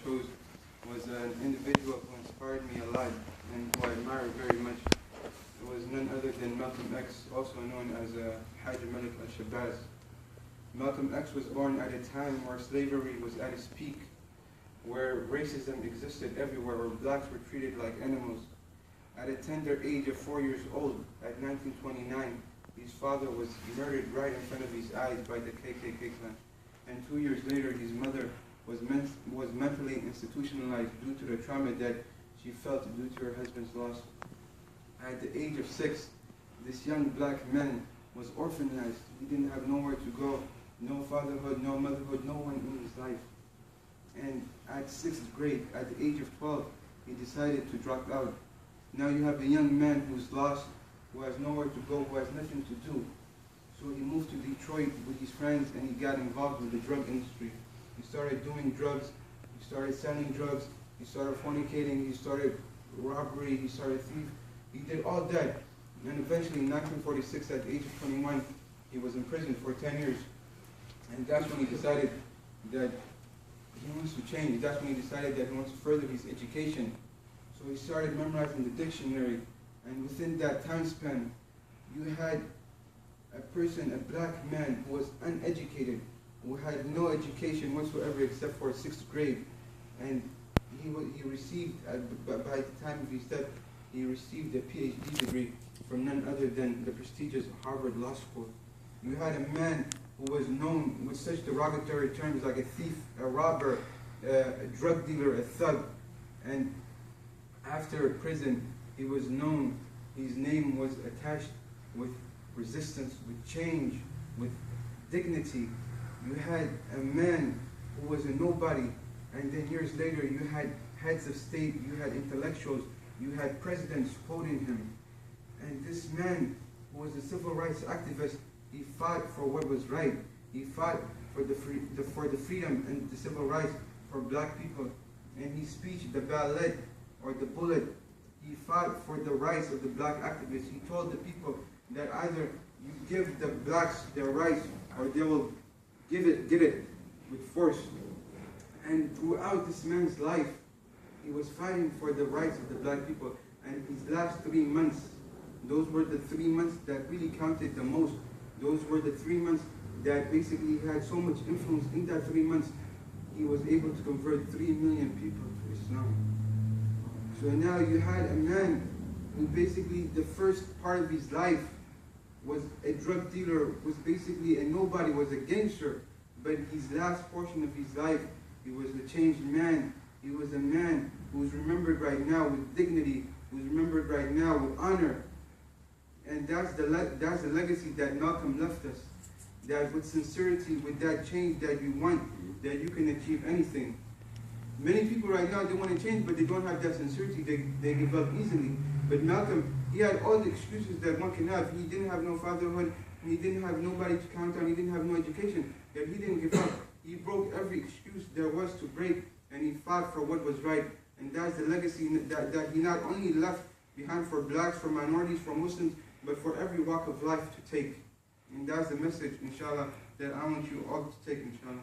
chose was an individual who inspired me a lot and who I admire very much. It was none other than Malcolm X, also known as Hajj Malik al-Shabazz. Malcolm X was born at a time where slavery was at its peak, where racism existed everywhere, where blacks were treated like animals. At a tender age of 4 years old, at 1929, his father was murdered right in front of his eyes by the KKK clan. And 2 years later, his mother was mentally institutionalized due to the trauma that she felt due to her husband's loss. At the age of 6, this young black man was orphanized. He didn't have nowhere to go, no fatherhood, no motherhood, no one in his life. And at 6th grade, at the age of 12, he decided to drop out. Now you have a young man who's lost, who has nowhere to go, who has nothing to do. So he moved to Detroit with his friends and he got involved with the drug industry. He started doing drugs, he started selling drugs, he started fornicating, he started robbery, he started thief. He did all that. And eventually in 1946, at the age of 21, he was in prison for 10 years. And that's when he decided that he wants to change. That's when he decided that he wants to further his education. So he started memorizing the dictionary. And within that time span, you had a person, a black man who was uneducated, who had no education whatsoever except for 6th grade. And he received, by the time of his death, he received a PhD degree from none other than the prestigious Harvard Law School. You had a man who was known with such derogatory terms like a thief, a robber, a drug dealer, a thug. And after prison, he was known, his name was attached with resistance, with change, with dignity. You had a man who was a nobody, and then years later you had heads of state, you had intellectuals, you had presidents quoting him. And this man, who was a civil rights activist, he fought for what was right. He fought for the freedom and the civil rights for black people. And his speech, the ballad or the bullet, he fought for the rights of the black activists. He told the people that either you give the blacks their rights or they will get it with force. And throughout this man's life, he was fighting for the rights of the black people. And his last 3 months, those were the 3 months that really counted the most. Those were the 3 months that basically had so much influence. In that 3 months, he was able to convert 3 million people to Islam. So now you had a man who basically the first part of his life was a drug dealer, was basically a nobody, was a gangster. But his last portion of his life, he was a changed man. He was a man who is remembered right now with dignity, who is remembered right now with honor. And that's the legacy that Malcolm left us. That with sincerity, with that change that you want, that you can achieve anything. Many people right now, they want to change, but they don't have that sincerity. They give up easily. But Malcolm, he had all the excuses that one can have. He didn't have no fatherhood. He didn't have nobody to count on. He didn't have no education. Yet he didn't give up. He broke every excuse there was to break, and he fought for what was right. And that's the legacy that he not only left behind for blacks, for minorities, for Muslims, but for every walk of life to take. And that's the message, inshallah, that I want you all to take, inshallah.